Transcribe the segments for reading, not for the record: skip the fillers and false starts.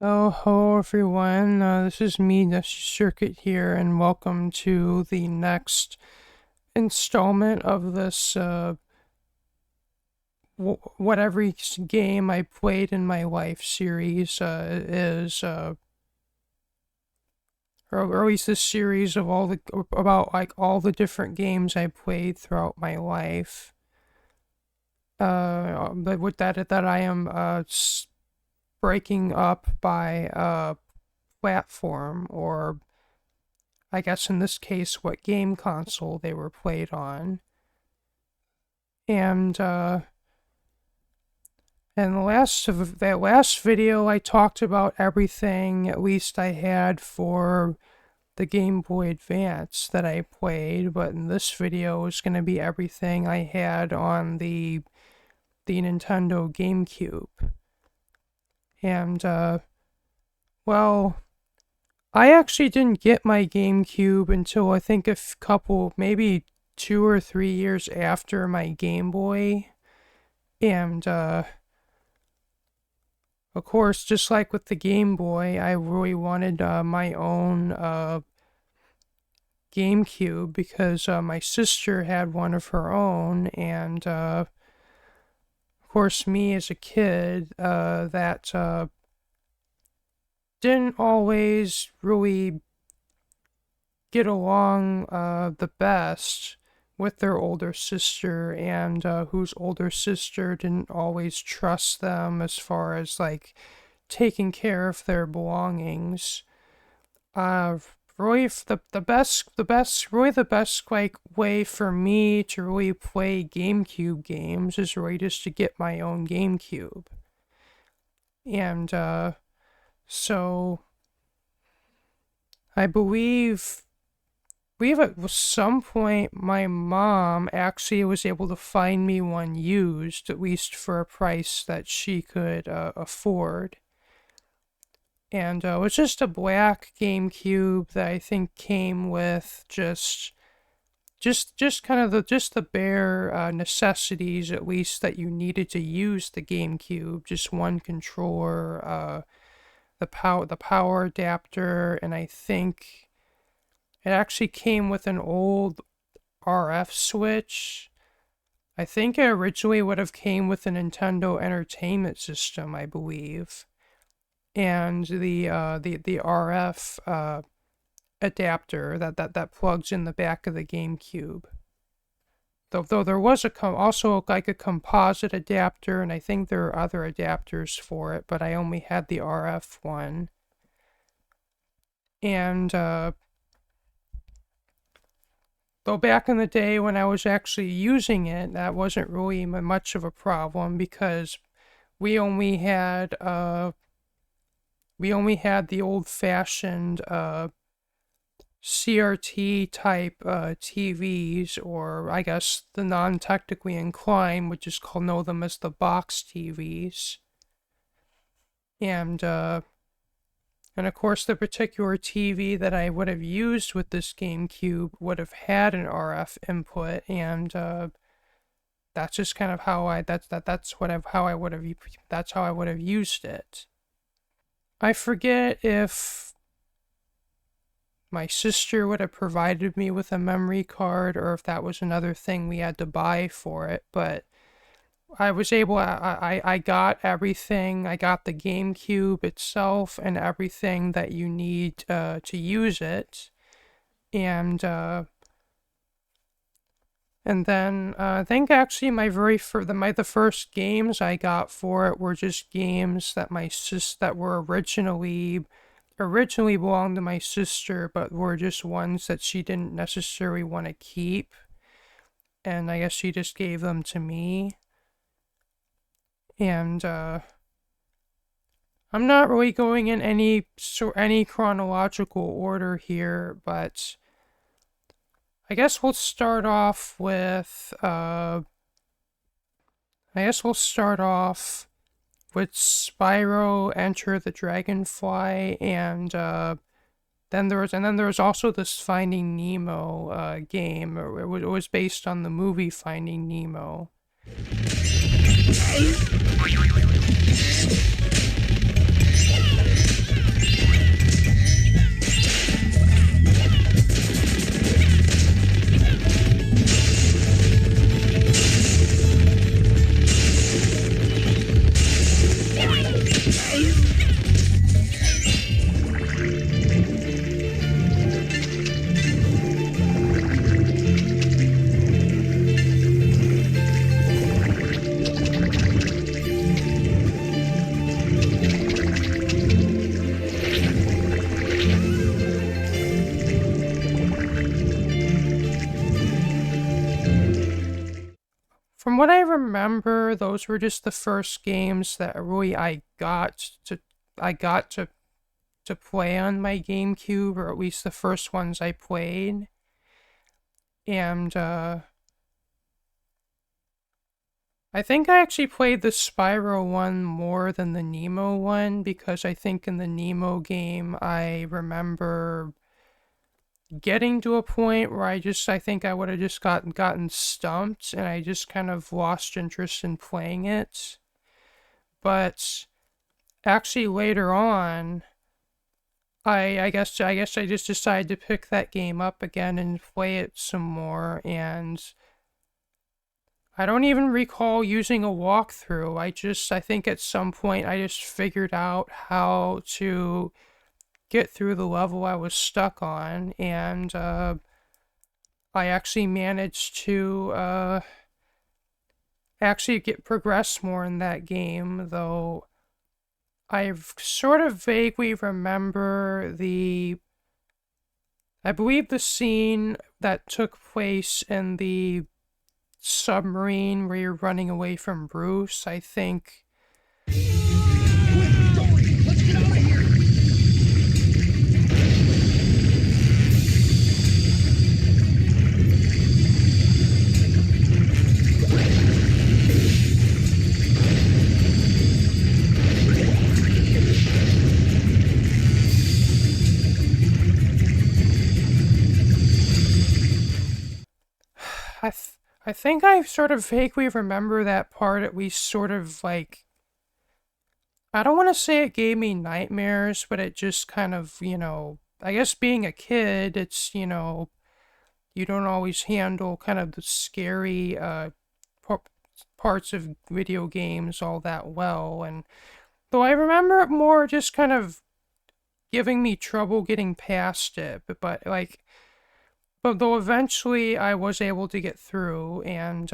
Oh, hello everyone. This is me, Nessie Circuit here, and welcome to the next installment of this what every game I played in my life series is, or at least this series of all the about like all the different games I played throughout my life. But with that I am breaking up by platform, or I guess in this case, what game console they were played on. And in that last video, I talked about everything, at least I had for the Game Boy Advance that I played, but in this video is going to be everything I had on the Nintendo Gamecube. And well, I actually didn't get my GameCube until I think maybe 2 or 3 years after my Game Boy. And, of course, just like with the Game Boy, I really wanted my own GameCube because my sister had one of her own. And, of course, me as a kid, that didn't always really get along the best with their older sister, and whose older sister didn't always trust them as far as like taking care of their belongings. Really, the best like way for me to really play GameCube games is really just to get my own GameCube, and so I believe at some point my mom actually was able to find me one used, at least for a price that she could afford. And it was just a black GameCube that I think came with just kind of the bare necessities, at least, that you needed to use the GameCube. Just one controller, the power adapter, and I think it actually came with an old RF switch. I think it originally would have came with a Nintendo Entertainment System, I believe, and the RF adapter that plugs in the back of the GameCube. Though there was also like a composite adapter, and I think there are other adapters for it, but I only had the RF one. And though back in the day when I was actually using it, that wasn't really much of a problem because we only had the old-fashioned CRT type TVs, or I guess the non-technically inclined would just know them as the box TVs. And of course, the particular TV that I would have used with this GameCube would have had an RF input, and that's just kind of how that's how I would have used it. I forget if my sister would have provided me with a memory card or if that was another thing we had to buy for it, but I got everything. I got the GameCube itself and everything that you need to use it. And then I think actually the first games I got for it were just games that that were originally belonged to my sister, but were just ones that she didn't necessarily want to keep. And I guess she just gave them to me. And I'm not really going in any chronological order here, but I guess we'll start off with Spyro Enter the Dragonfly, and then there was also this Finding Nemo game. It was based on the movie Finding Nemo. From what I remember, those were just the first games that really I got to play on my GameCube, or at least the first ones I played. And I think I actually played the Spyro one more than the Nemo one, because I think in the Nemo game I remember getting to a point where I think I would have just gotten stumped, and I just kind of lost interest in playing it. But actually later on, I guess I just decided to pick that game up again and play it some more, and I don't even recall using a walkthrough. I think at some point I just figured out how to get through the level I was stuck on, and I actually managed to actually progress more in that game, though I sort of vaguely remember I believe the scene that took place in the submarine where you're running away from Bruce, I think. Let's get out of here! I think I sort of vaguely remember that part, at least sort of like, I don't want to say it gave me nightmares, but it just kind of, I guess being a kid, it's, you don't always handle kind of the scary parts of video games all that well. And though I remember it more just kind of giving me trouble getting past it, but though eventually I was able to get through, and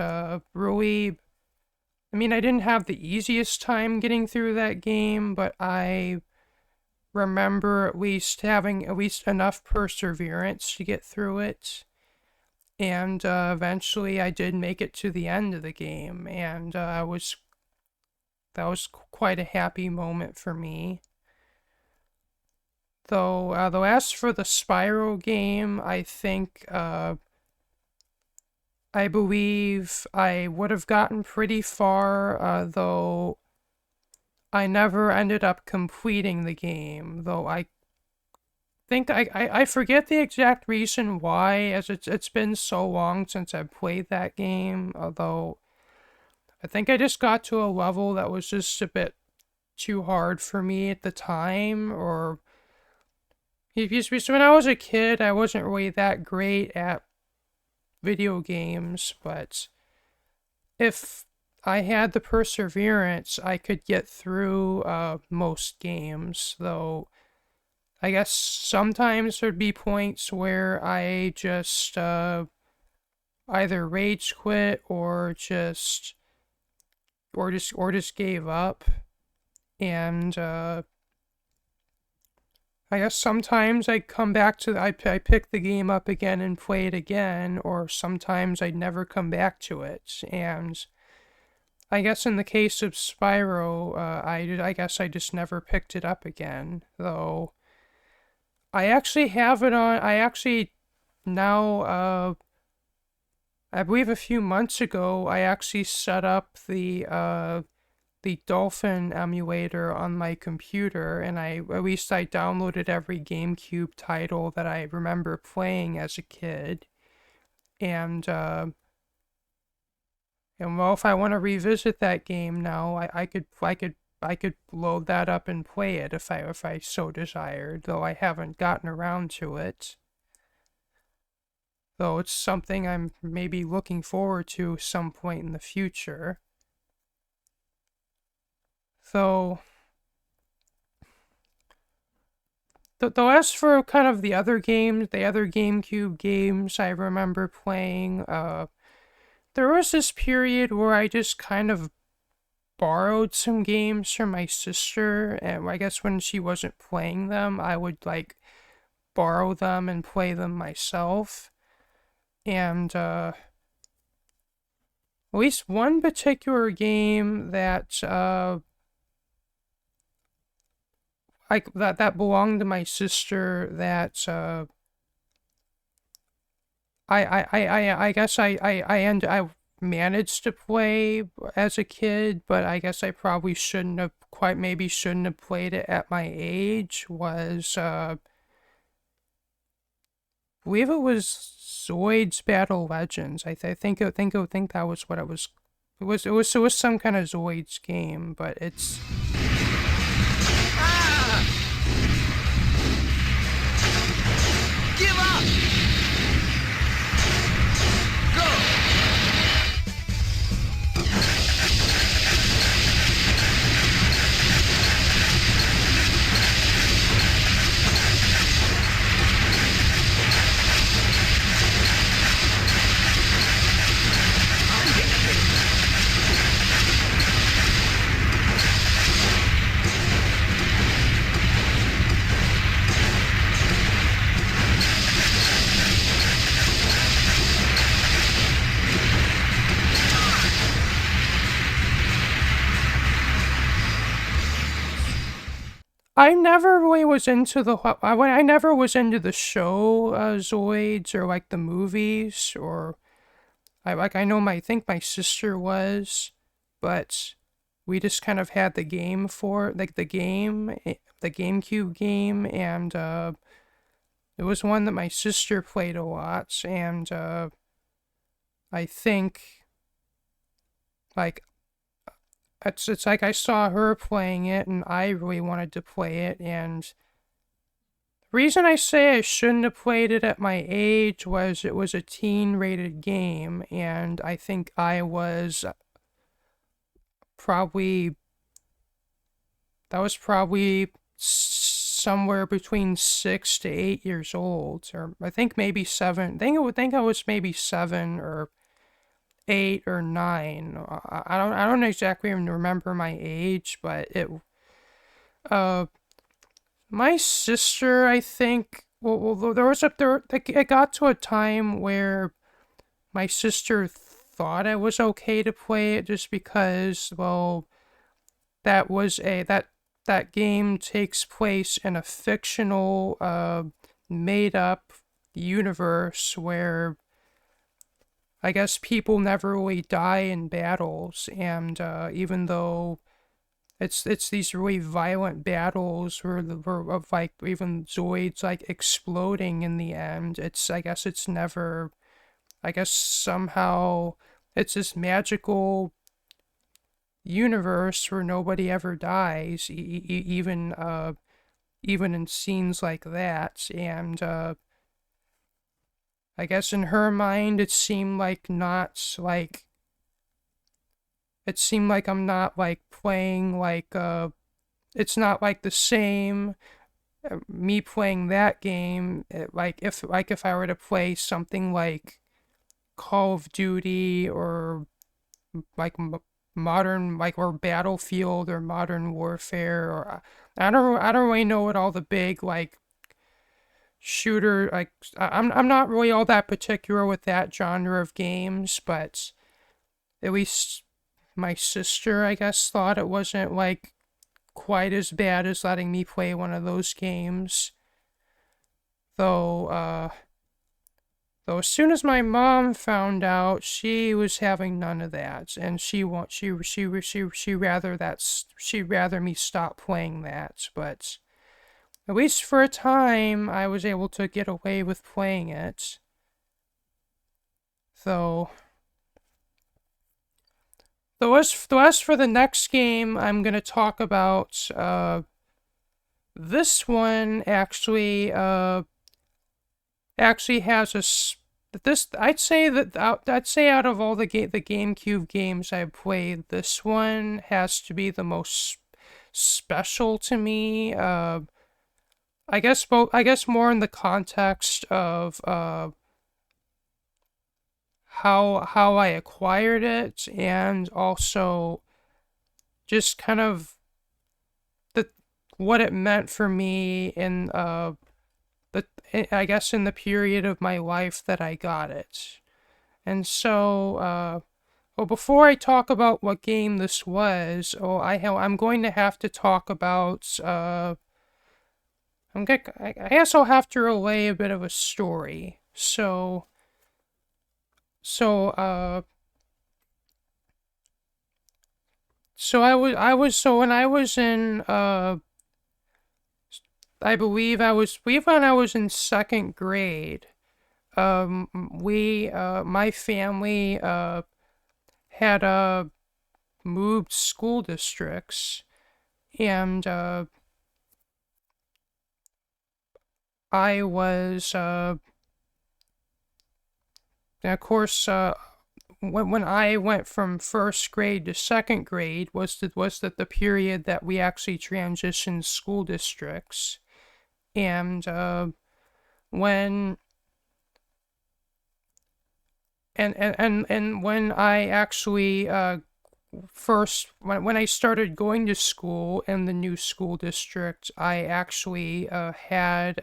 really, I mean, I didn't have the easiest time getting through that game, but I remember at least having at least enough perseverance to get through it. And eventually I did make it to the end of the game, and that was quite a happy moment for me. Though as for the Spyro game, I think I believe I would have gotten pretty far, though I never ended up completing the game, though I think I forget the exact reason why, as it's been so long since I've played that game, although I think I just got to a level that was just a bit too hard for me at the time, or because when I was a kid, I wasn't really that great at video games, but if I had the perseverance, I could get through most games, though I guess sometimes there'd be points where I just either rage quit or just gave up, and I guess sometimes I'd come back to I pick the game up again and play it again, or sometimes I'd never come back to it. And I guess in the case of Spyro, I guess I just never picked it up again. Though I actually have it on. I actually now I believe a few months ago I actually set up the Dolphin emulator on my computer, and I downloaded every GameCube title that I remember playing as a kid, and well, if I want to revisit that game now, could load that up and play it if I so desired, though I haven't gotten around to it. Though it's something I'm maybe looking forward to some point in the future. So, though as for kind of the other games, the other GameCube games I remember playing, there was this period where I just kind of borrowed some games from my sister, and I guess when she wasn't playing them, I would like borrow them and play them myself. And at least one particular game that that belonged to my sister that I guess I managed to play as a kid, but I guess I probably shouldn't have played it at my age, was I believe it was Zoid's Battle Legends. I think that was what it was. It was some kind of Zoid's game, but it's Give up! Go! I never really was into I never was into the show Zoids or like the movies or I know I think my sister was, but we just kind of had the game for like the GameCube game, and it was one that my sister played a lot, and I think like it's like I saw her playing it and I really wanted to play it, and the reason I say I shouldn't have played it at my age was it was a teen rated game, and I think I was probably that was probably somewhere between 6 to 8 years old, or I think maybe seven. I think I was maybe 7 or 8 or 9. I don't exactly even remember my age, but uh my sister, I think, there was it got to a time where my sister thought it was okay to play it just because, well, that was that game takes place in a fictional made up universe where I guess people never really die in battles, and even though it's these really violent battles where of like even Zoids like exploding in the end, I guess it's never, I guess somehow it's this magical universe where nobody ever dies, even in scenes like that, and I guess in her mind it seemed like I'm not like playing like it's not like the same me playing that game, if I were to play something like Call of Duty or like modern like or Battlefield or Modern Warfare, or I don't really know what all the big like shooter like I'm not really all that particular with that genre of games, but at least my sister, I guess, thought it wasn't like quite as bad as letting me play one of those games. Though though as soon as my mom found out, she was having none of that, and she'd rather me stop playing that. But at least for a time, I was able to get away with playing it. Though as for the next game I'm gonna talk about, this one actually has this. I'd say out of all the GameCube games I've played, this one has to be the most special to me. I guess more in the context of how I acquired it, and also just kind of the what it meant for me in the I guess in the period of my life that I got it. And so well, before I talk about what game this was, I'm going to have to talk about I guess I'll have to relay a bit of a story. So so when I was in I believe when I was in second grade, my family had moved school districts, and I was and of course when I went from first grade to second grade was the period that we actually transitioned school districts. And when and when I actually when I started going to school in the new school district, I actually had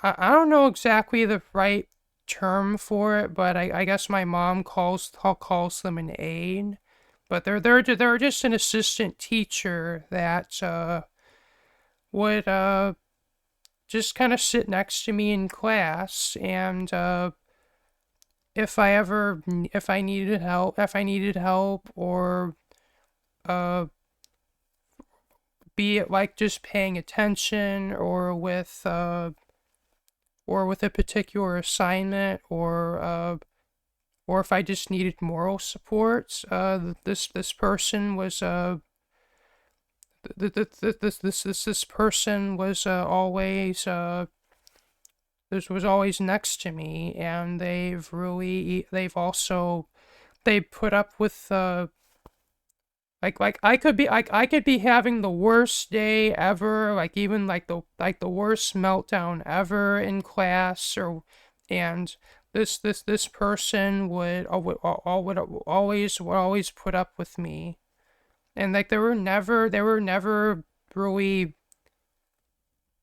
I don't know exactly the right term for it, but I guess my mom calls them an aide, but they're just an assistant teacher that would just kind of sit next to me in class, and if I needed help, or uh be it like just paying attention, or with a particular assignment, or if I just needed moral support, this person was this person was always this was always next to me, and they put up with I could be having the worst day ever, like even like the worst meltdown ever in class, or and this person would always put up with me. And like they were never really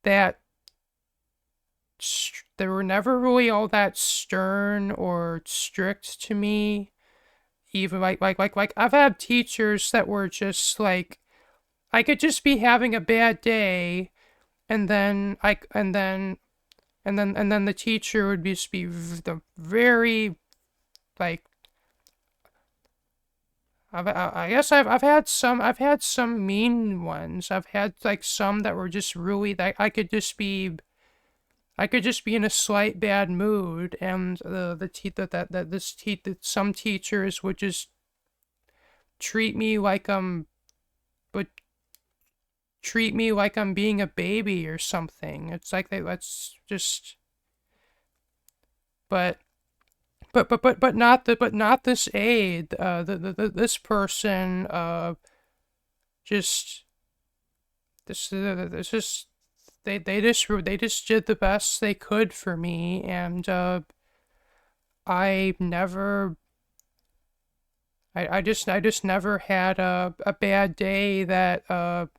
that they were never really all that stern or strict to me. Even I've had teachers that were just like, I could just be having a bad day, and then the teacher would just be the very like I guess I've had some mean ones. I've had like some that were just really that I could just be in a slight bad mood, and that some teachers would just treat me like would treat me like I'm being a baby or something. It's like let's just but but not this aide. This person just this just they just did the best they could for me, and I never I just never had a bad day that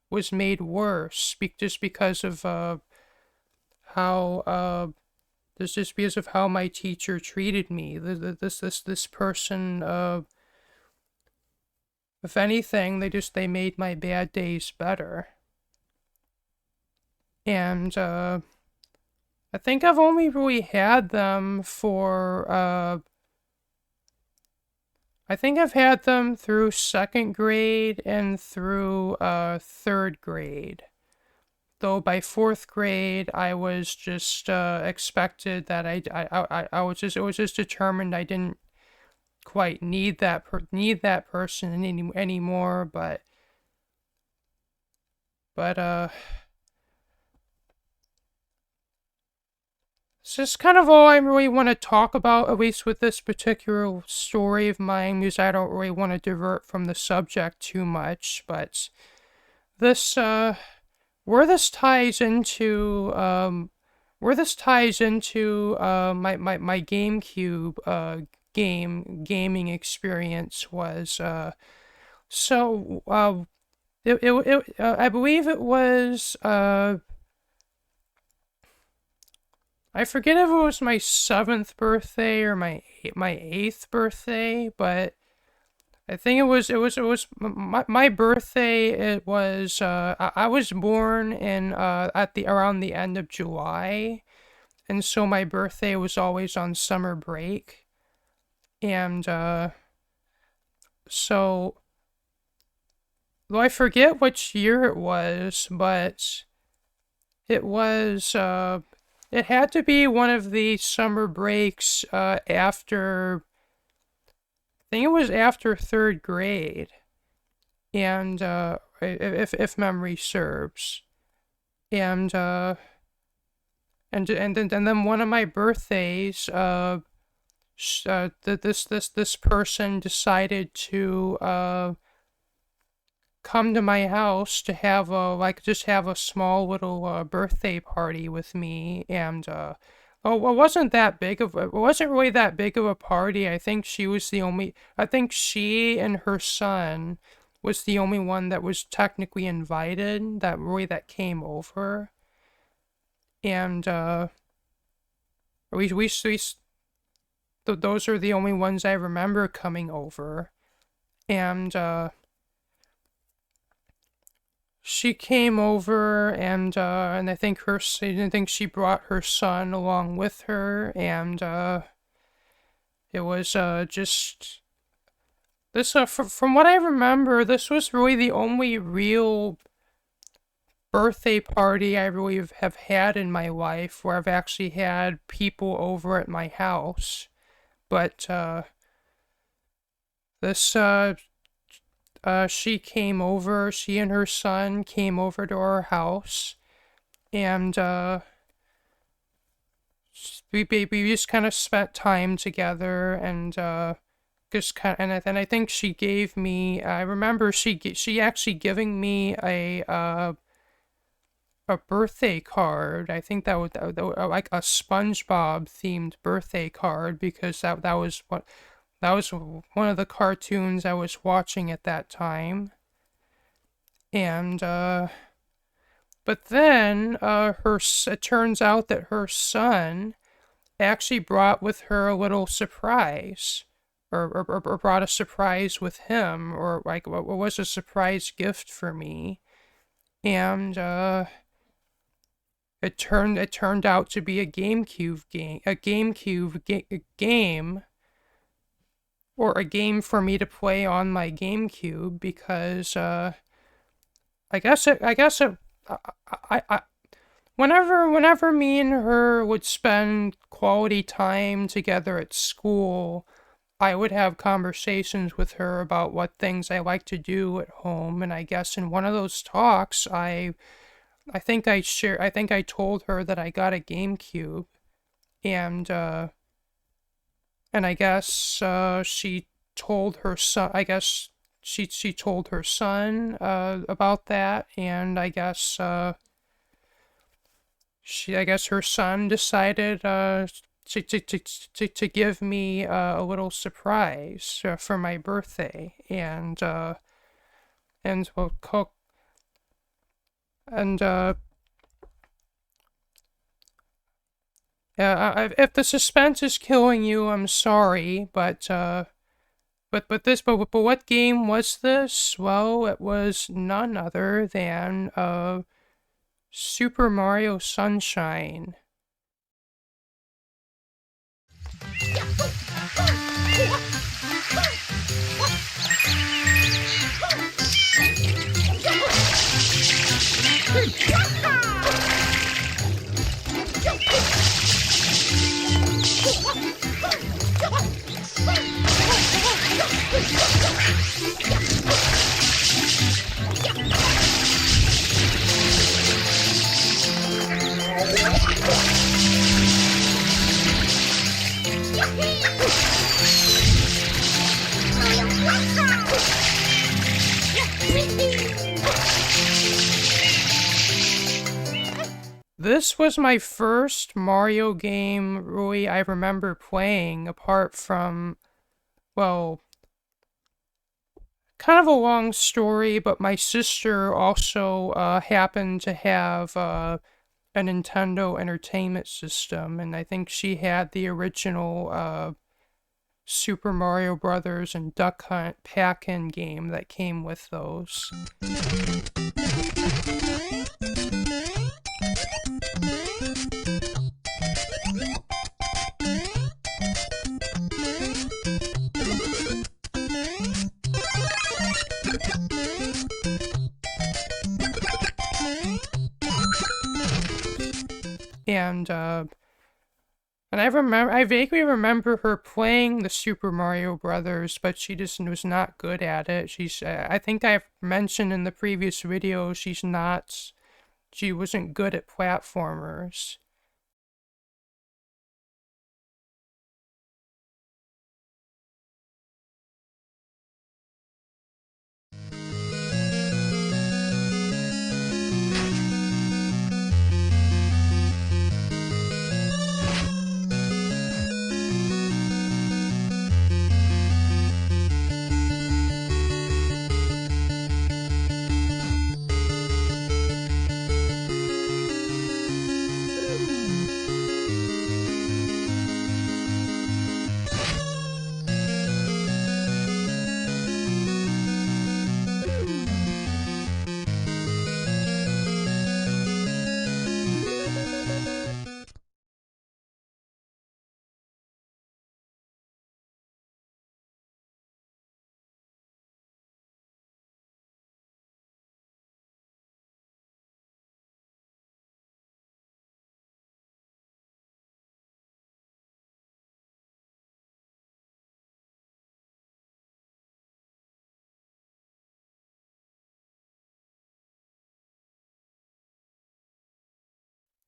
was made worse just because of how just because of how my teacher treated me. This person, if anything, they made my bad days better. And I think I've only really had them for I think I've had them through second grade and through third grade. though by fourth grade I was just expected that I was just, it was just determined I didn't quite need that person anymore, but it's just kind of all I really want to talk about, at least with this particular story of mine, because I don't really want to divert from the subject too much. But this, where this ties into, my GameCube, gaming experience was, so, I believe it was, I forget if it was my 7th birthday or my 8th birthday, but I think it was my birthday. It was I was born in at the around the end of July, and so my birthday was always on summer break, and so though I forget which year it was, but it was it had to be one of the summer breaks after, I think it was after 3rd grade, and if memory serves, and then one of my birthdays, this person decided to come to my house to have a small little birthday party with me, and it wasn't it wasn't really that big of a party. I think she and her son was the only one that was technically invited, that came over, and those are the only ones I remember coming over, and she came over, and I think she brought her son along with her, and it was just this. From what I remember, this was really the only real birthday party I really have had in my life where I've actually had people over at my house. But this she and her son came over to our house, and we just kind of spent time together, and then I think she gave me, I remember she actually giving me a birthday card. I think that was like a SpongeBob themed birthday card, because that was one of the cartoons I was watching at that time. And but then it turns out that her son actually brought with her a little surprise, or brought a surprise with him, or like what was a surprise gift for me. And it turned out to be a GameCube game, or a game for me to play on my GameCube, because whenever me and her would spend quality time together at school, I would have conversations with her about what things I like to do at home, and I guess in one of those talks, I think I told her that I got a GameCube, and I guess she told her son. I guess she told her son about that, and I guess her son decided to give me a little surprise for my birthday, and well, cook. And if the suspense is killing you, I'm sorry, but what game was this? Well, it was none other than Super Mario Sunshine. this was my first Mario game, really, I remember playing, apart from, well, kind of a long story, but my sister also happened to have a Nintendo Entertainment System, and I think she had the original Super Mario Brothers and Duck Hunt pack-in game that came with those. And I vaguely remember her playing the Super Mario Brothers, but she just was not good at it. I think I've mentioned in the previous video, she wasn't good at platformers.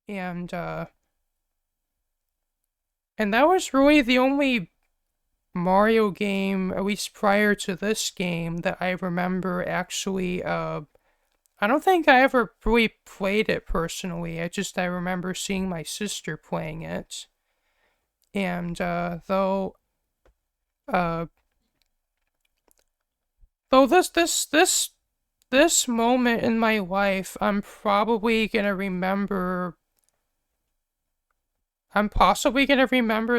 And and that was really the only Mario game, at least prior to this game, that I remember actually, I don't think I ever really played it personally. I remember seeing my sister playing it. And, uh, though this moment in my life, I'm possibly gonna remember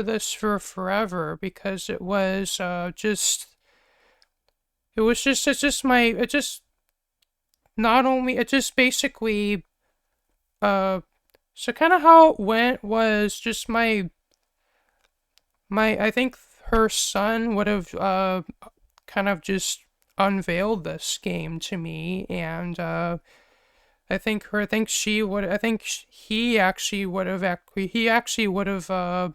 this for forever, because it was, it's just not only, it just basically, so kind of how it went was just I think her son would have, kind of just unveiled this game to me, and, I think he actually would have,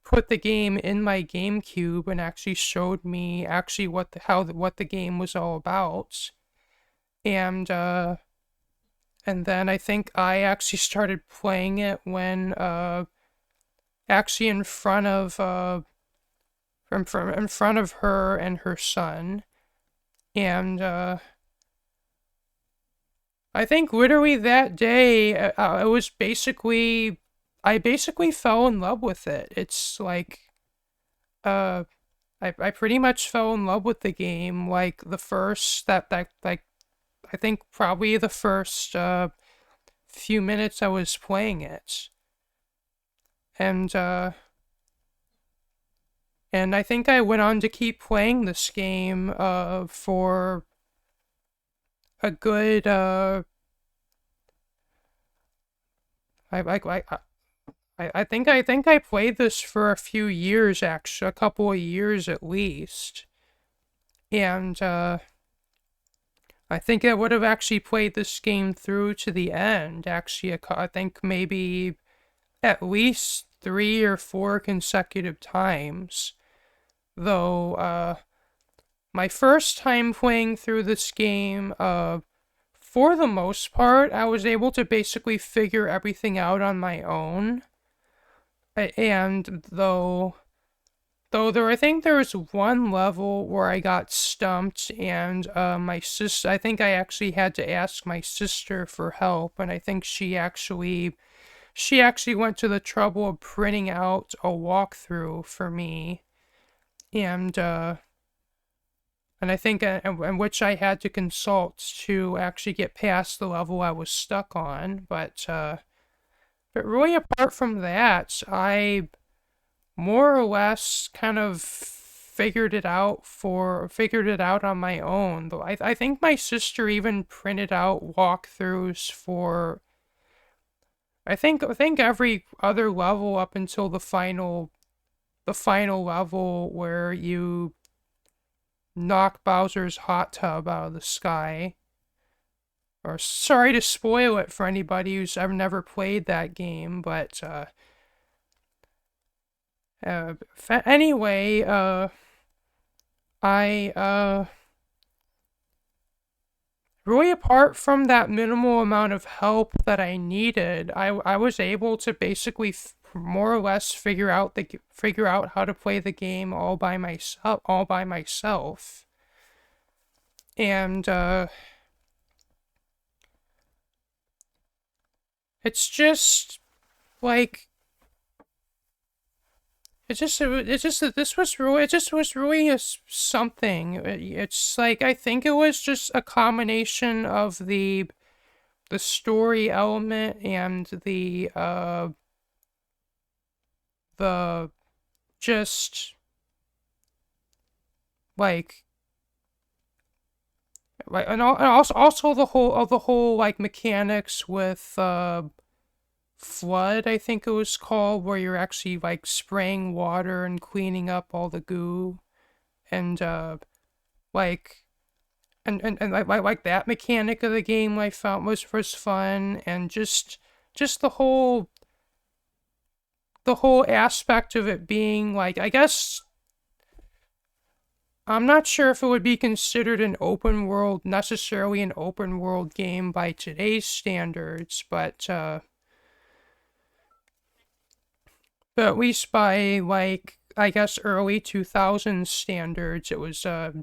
put the game in my GameCube and actually showed me actually what the game was all about. And and then I think I actually started playing it when actually in front of her and her son. And I think literally that day, I basically fell in love with it. It's like, uh, I pretty much fell in love with the game, like, I think probably the first, few minutes I was playing it. And, and I think I went on to keep playing this game, for a good, I, like, I think I played this for a few years, actually, a couple of years at least. And, I think I would have actually played this game through to the end, actually, I think maybe at least 3 or 4 consecutive times. Though, my first time playing through this game, for the most part, I was able to basically figure everything out on my own. And I think there was one level where I got stumped, and my sister, I think I actually had to ask my sister for help, and I think she actually she actually went to the trouble of printing out a walkthrough for me, and and I think in which I had to consult to actually get past the level I was stuck on. But really, apart from that, I more or less kind of figured it out on my own. Though I think my sister even printed out walkthroughs for I think every other level up until the final level where you knock Bowser's hot tub out of the sky. Or sorry to spoil it for anybody who's ever never played that game, but anyway, I really, apart from that minimal amount of help that I needed, I was able to basically more or less figure out how to play the game all by myself. And it's just like it's just that this was really it just was really something. It's like I think it was just a combination of the story element and the just like and also the whole like mechanics with flood, I think it was called, where you're actually like spraying water and cleaning up all the goo, and like and like that mechanic of the game I found was fun, and just the whole aspect of it being like, I guess I'm not sure if it would be considered necessarily an open world game by today's standards, but at least by like I guess early 2000s standards, it was I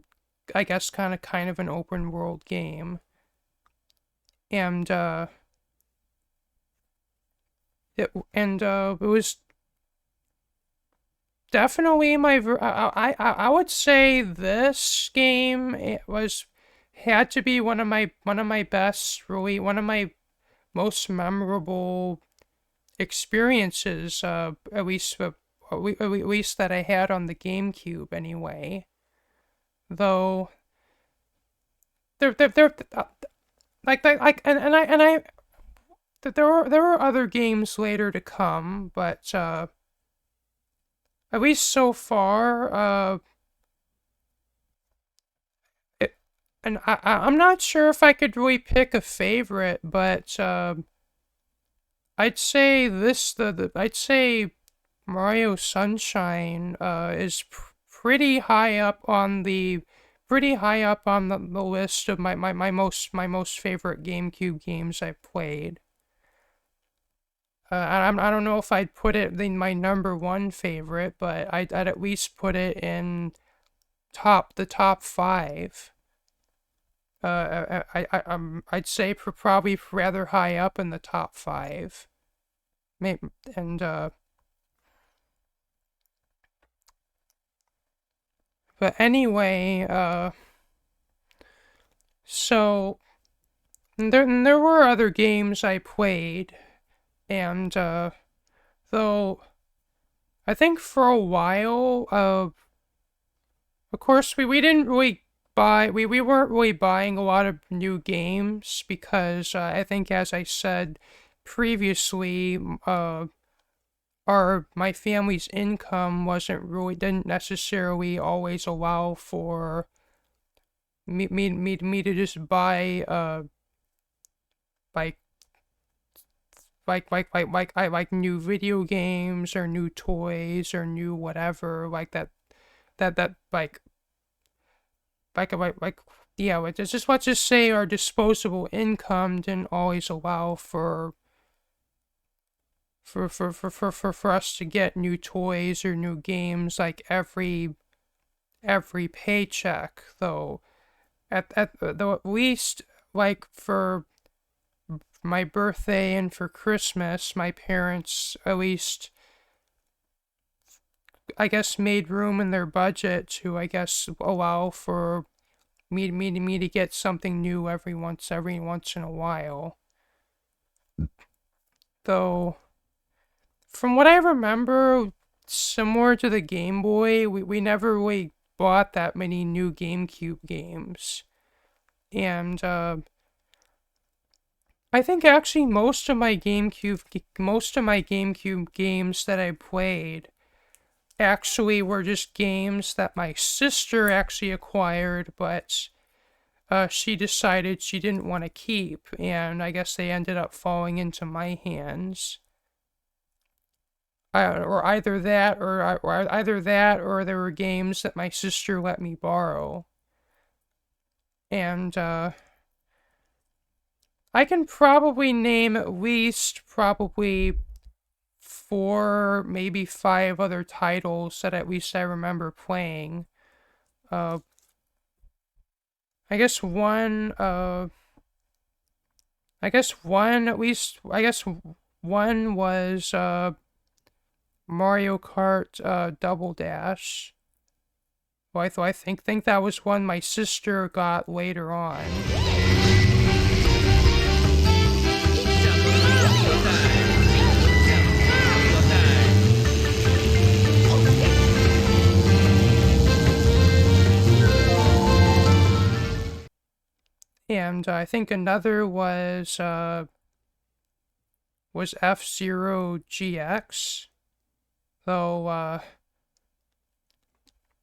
guess kind of an open world game, and it was definitely I would say this game it was had to be one of my best, really one of my most memorable experiences, at least that I had on the GameCube anyway. Though there and I there were other games later to come, but at least so far, and I'm not sure if I could really pick a favorite, but I'd say I'd say Mario Sunshine is pretty high up on the list of my most favorite GameCube games I've played. I don't know if I'd put it in my number one favorite, but I'd at least put it in the top five. I'd say probably rather high up in the top five. Maybe, and but anyway, so there were other games I played, and though I think for a while, of course we didn't really we weren't really buying a lot of new games because I think, as I said previously, my family's income didn't necessarily always allow for me to just buy like I like new video games or new toys or new whatever like that like yeah, let's just say our disposable income didn't always allow for us to get new toys or new games like every paycheck. Though at least like for my birthday and for Christmas, my parents at least, I guess, made room in their budget to, I guess, allow for me to get something new every once in a while. Though, from what I remember, similar to the Game Boy, we never really bought that many new GameCube games. And I think actually most of my GameCube games that I played actually were just games that my sister actually acquired, but she decided she didn't want to keep, and I guess they ended up falling into my hands. Or either that, or there were games that my sister let me borrow. And I can probably name at least probably 4, maybe 5 other titles that at least I remember playing. Uh, I guess one, I guess one, at least, I guess one was, Mario Kart, Double Dash. Well, I think that was one my sister got later on. And I think another was F-Zero GX. Though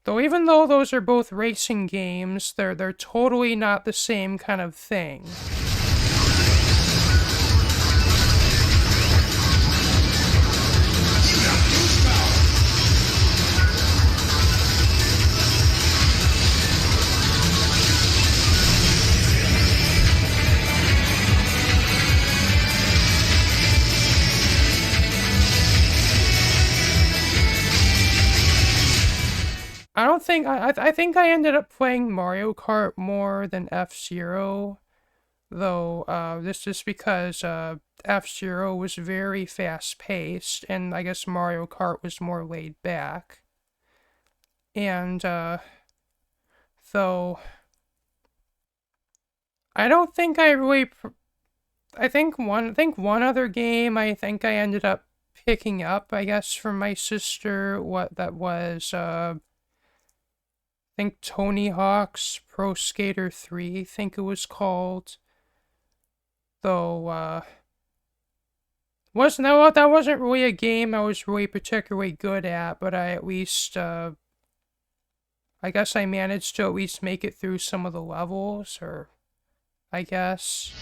even though those are both racing games, they're totally not the same kind of thing. I think I ended up playing Mario Kart more than F-Zero, though this is because F-Zero was very fast-paced, and I guess Mario Kart was more laid back. And though I don't think I really I think one other game I think I ended up picking up, I guess, from my sister, what that was I think Tony Hawk's Pro Skater 3, I think it was called. Though, that wasn't really a game I was really particularly good at, but I at least, I guess I managed to at least make it through some of the levels, or, I guess.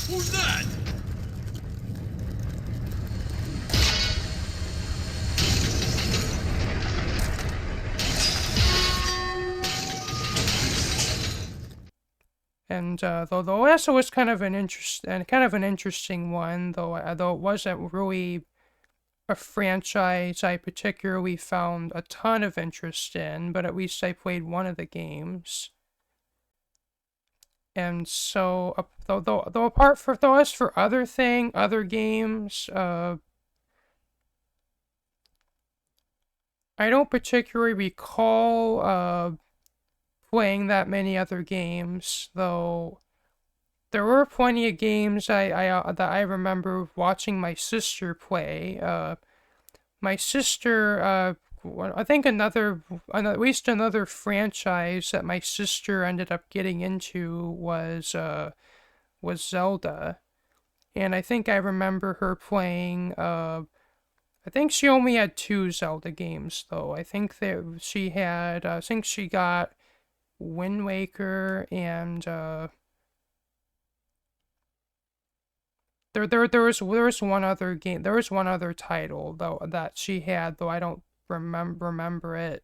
Who's that? And though the last was kind of an interesting one, though it wasn't really a franchise I particularly found a ton of interest in, but at least I played one of the games. And so, though apart from as for other games, I don't particularly recall playing that many other games, though there were plenty of games that I remember watching my sister play. My sister, I think at least another franchise that my sister ended up getting into was Zelda, and I think I remember her playing. I think she only had 2 Zelda games though. I think that she had. I think she got Wind Waker and there was one other game. There was one other title though that she had, though I don't remember it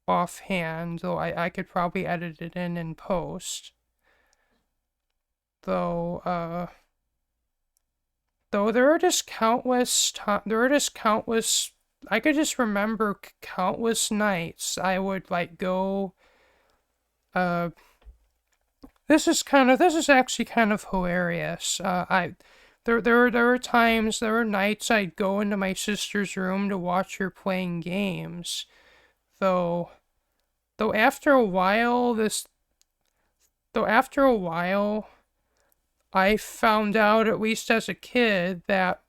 offhand. Though I could probably edit it in post. Though though there are just countless there are just countless I could just remember countless nights I would like go uh this is actually kind of hilarious. I there were times, there were nights I'd go into my sister's room to watch her playing games. Though though after a while this though after a while I found out, at least as a kid, that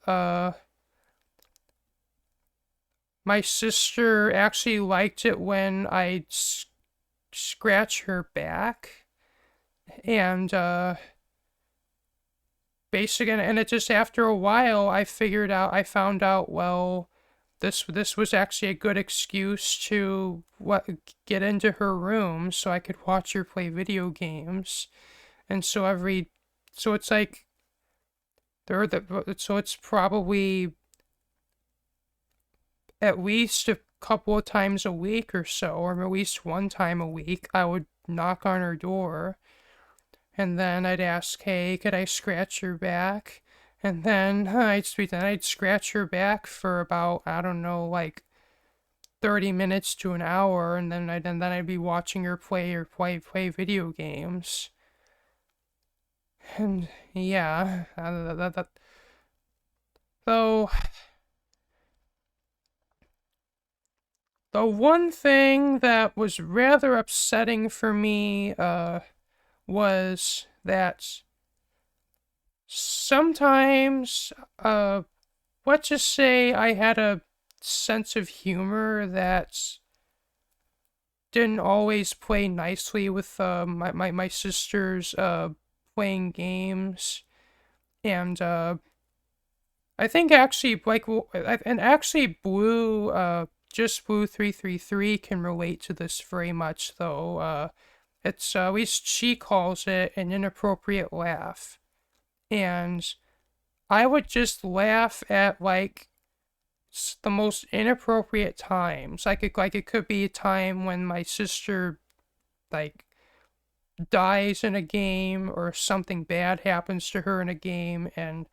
my sister actually liked it when I'd scratch her back, and basic, and it just, after a while I found out, well, this was actually a good excuse to get into her room so I could watch her play video games. And so it's like so it's probably at least a couple of times a week or so, or at least one time a week, I would knock on her door, and then I'd ask, "Hey, could I scratch your back?" And then I'd scratch her back for about, I don't know, like 30 minutes to an hour, and then I'd be watching her play video games. And yeah, though the one thing that was rather upsetting for me was that sometimes, let's just say I had a sense of humor that didn't always play nicely with my sisters playing games. And I think actually, like, and actually just Blue 333 can relate to this very much, though. It's, at least she calls it, an inappropriate laugh. And I would just laugh at, like, the most inappropriate times. Like, it could be a time when my sister, like, dies in a game, or something bad happens to her in a game, and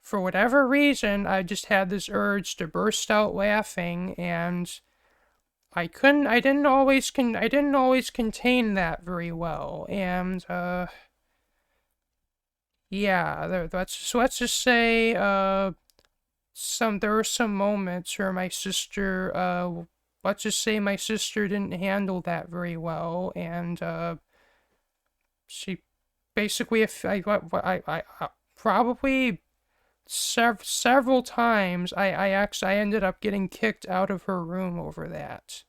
for whatever reason, I just had this urge to burst out laughing, and I didn't always contain that very well. And yeah, let's just say there were some moments where my sister let's just say my sister didn't handle that very well, and she basically, if I probably several times I ended up getting kicked out of her room over that.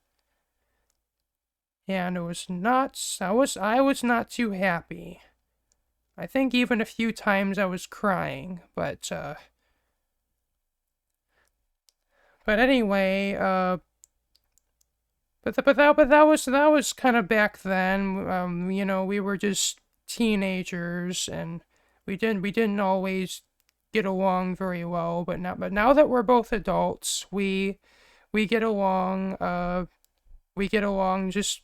And it was not, I was not too happy. I think even a few times I was crying, but anyway, that was kind of back then. We were just teenagers, and we didn't always get along very well. But now that we're both adults, we get along. We get along just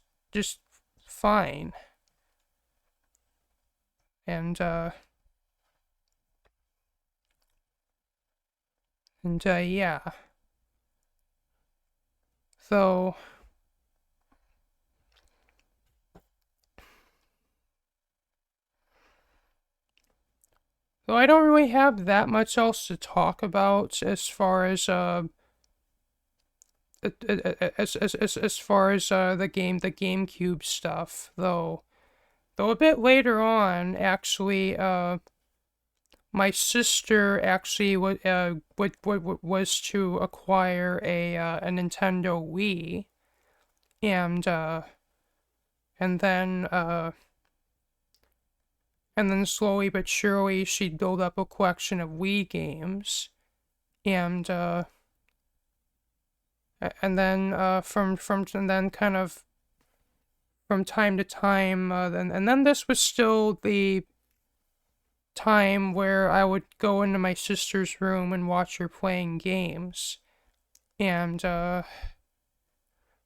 fine. And yeah. So, I don't really have that much else to talk about as far as as far as the GameCube stuff, though. Though a bit later on, actually, my sister actually was to acquire a Nintendo Wii, and and then uh and then slowly but surely she'd build up a collection of Wii games, and and then kind of from time to time, and then this was still the time where I would go into my sister's room and watch her playing games. And though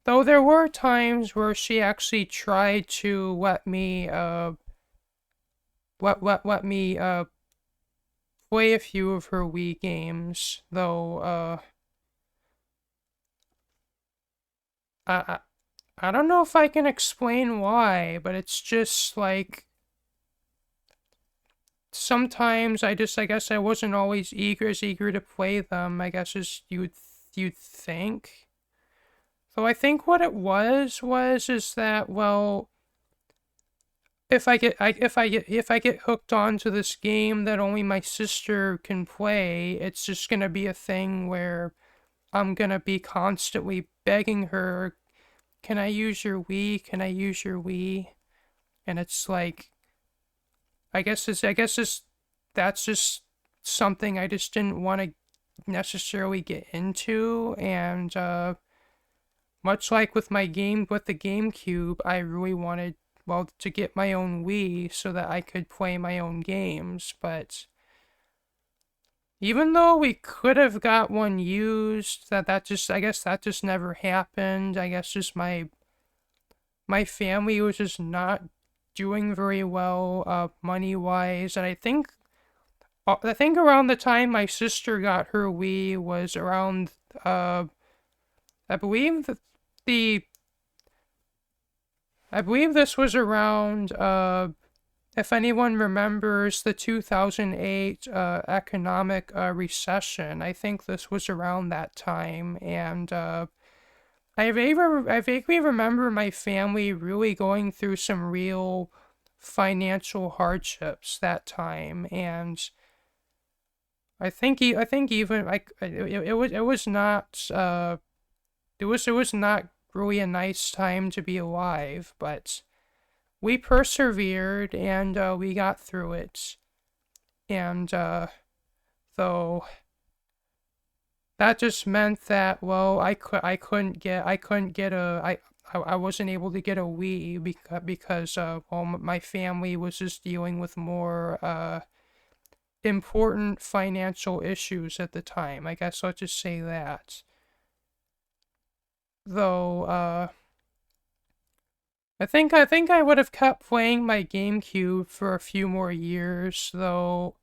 there were times where she actually tried to let me play a few of her Wii games, though. I I don't know if I can explain why, but it's just like sometimes I guess I wasn't always as eager to play them. I guess as you'd think. So I think what it was is that, well, if I get hooked onto this game that only my sister can play, it's just gonna be a thing where I'm gonna be constantly begging her, "Can I use your Wii? Can I use your Wii?" And it's like, I guess it's that's just something I just didn't want to necessarily get into, and much like with the GameCube, I really wanted, well, to get my own Wii so that I could play my own games, but even though we could have got one used, I guess that just never happened. I guess just my family was just not doing very well money wise, and I think around the time my sister got her Wii was around I believe the I believe this was around if anyone remembers the 2008 economic recession. I think this was around that time, and I vaguely remember my family really going through some real financial hardships that time, and I think even like it was not it was not really a nice time to be alive, but we persevered and we got through it, and though that just meant that, well, I couldn't get I wasn't able to get a Wii because well, my family was just dealing with more important financial issues at the time. I guess I'll just say that. Though I think I would have kept playing my GameCube for a few more years, though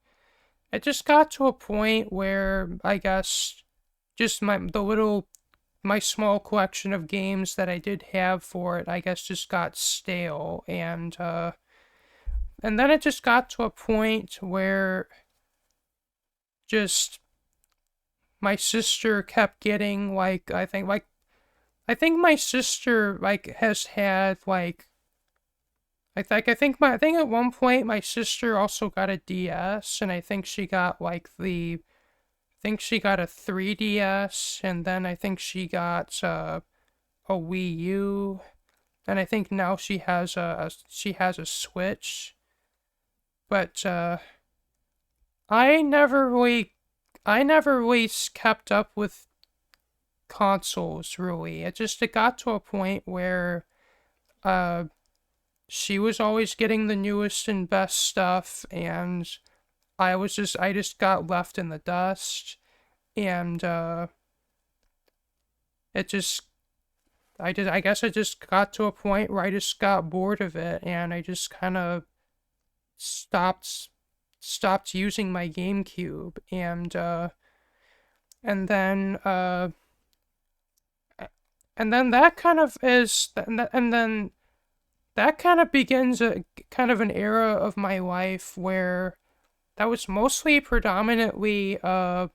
it just got to a point where I guess just my small collection of games that I did have for it, I guess just got stale, and then it just got to a point where just my sister kept getting like I think my sister like has had like I think at one point my sister also got a DS, and I think she got like I think she got a 3DS, and then I think she got a Wii U, and I think now she has a Switch. But I never really I never really kept up with consoles really. It got to a point where uh she was always getting the newest and best stuff, and I just got left in the dust, and it just I guess I just got to a point where I just got bored of it, and I just kind of stopped stopped using my GameCube, and then and then that kind of is and then that kind of begins a kind of an era of my life where that was mostly predominantly I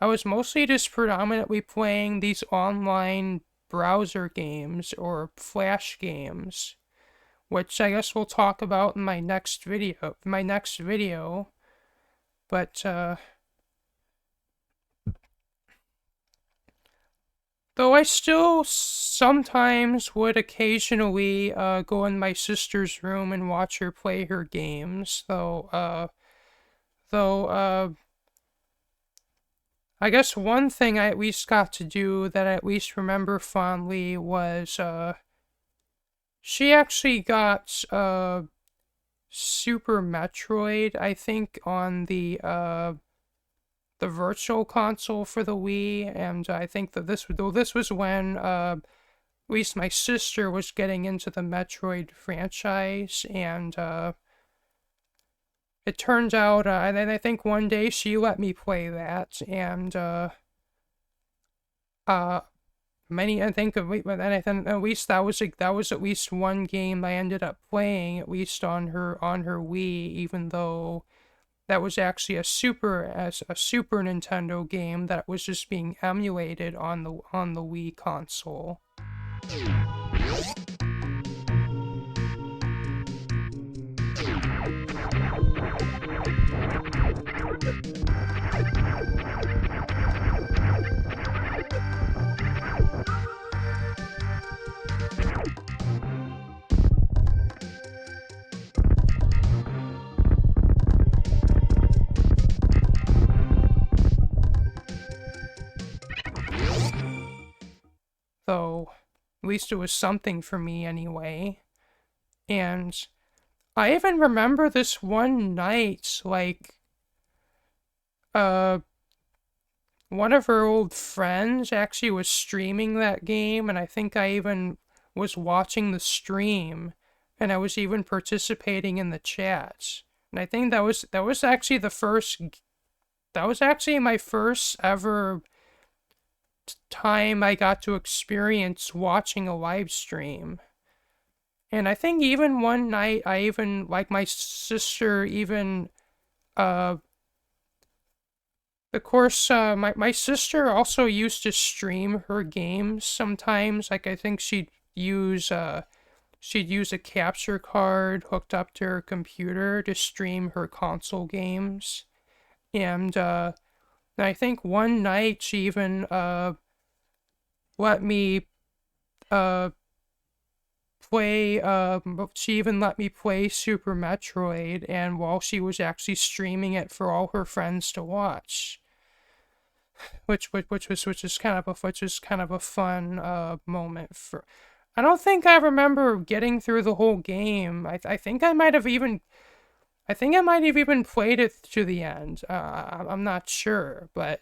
was mostly just predominantly playing these online browser games or flash games, which I guess we'll talk about in my next video. But though I still sometimes would occasionally go in my sister's room and watch her play her games, though I guess one thing I at least got to do that I at least remember fondly was she actually got Super Metroid, I think, on the virtual console for the Wii, and I think that this was when at least my sister was getting into the Metroid franchise, and it turns out, and I think one day she let me play that, and uh, many I think of, and I think at least that was at least one game I ended up playing at least on her Wii, even though that was actually a Super Nintendo game that was just being emulated on the Wii console. So at least it was something for me anyway. And I even remember this one night, like, uh, one of her old friends actually was streaming that game, and I think I even was watching the stream, and I was even participating in the chats. And I think that was actually that was actually my first ever time I got to experience watching a live stream. And I think even one night I even like my sister even uh of course my sister also used to stream her games sometimes. Like I think she'd use a capture card hooked up to her computer to stream her console games. And I think one night she even let me uh play she even let me play Super Metroid, and while she was actually streaming it for all her friends to watch, which was kind of a fun moment for. I don't think I remember getting through the whole game. I think I might have even I think I might have even played it to the end. I'm not sure, but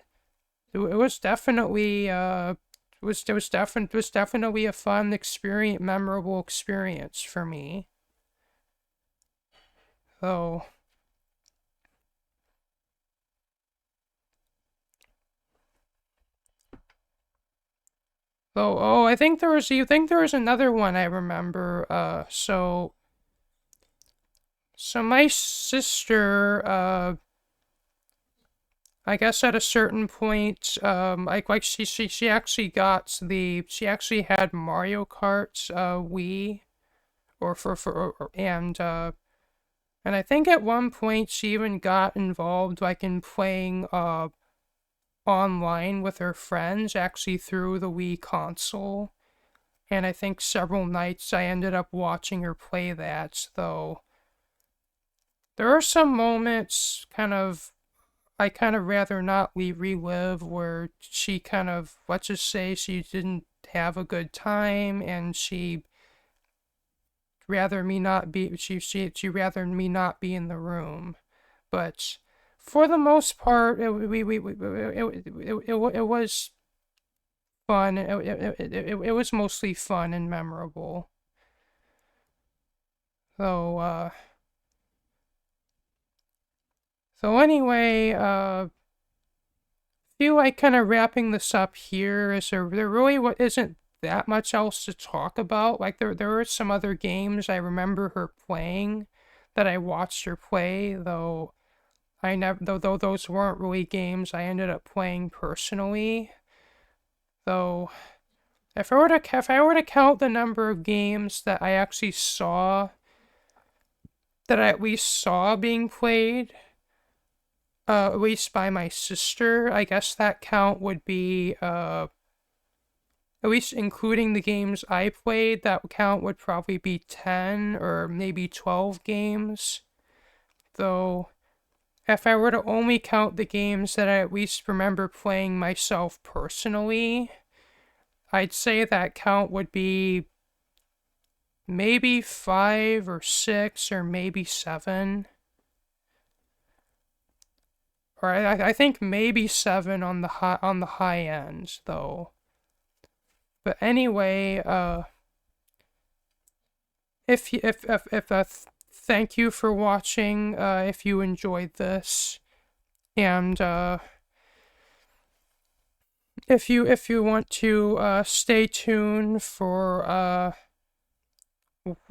it was definitely it was definitely a fun experience, memorable experience for me. So I think there was another one I remember. So my sister I guess at a certain point, she actually she actually had Mario Kart Wii and I think at one point she even got involved like in playing online with her friends actually through the Wii console. And I think several nights I ended up watching her play that, though there are some moments I kind of rather not relive where she kind of, let's just say she didn't have a good time and she rather me not be in the room. But for the most part, it was fun. It was mostly fun and memorable. So, anyway, feel like kind of wrapping this up here. There really isn't that much else to talk about. Like there were some other games I remember her playing that I watched her play, though I never though those weren't really games I ended up playing personally. Though if I were to count the number of games that I actually saw that I at least saw being played, at least by my sister, I guess that count would be at least including the games I played, that count would probably be 10 or maybe 12 games. Though, if I were to only count the games that I at least remember playing myself personally, I'd say that count would be maybe 5 or 6 or maybe 7. Or I think maybe 7 on the high end, though. But anyway, if thank you for watching, if you enjoyed this. And, if you want to, stay tuned for,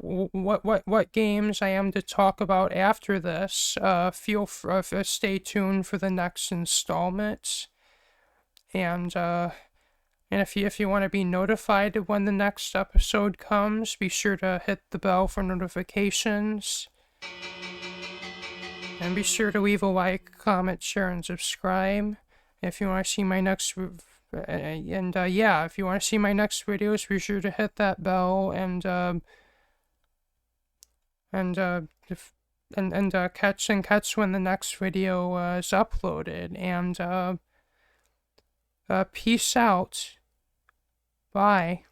what games I am to talk about after this, stay tuned for the next installment. And if you want to be notified of when the next episode comes, be sure to hit the bell for notifications. And be sure to leave a like, comment, share, and subscribe. If you want to see my next if you want to see my next videos, be sure to hit that bell and catch when the next video is uploaded. And peace out. Bye.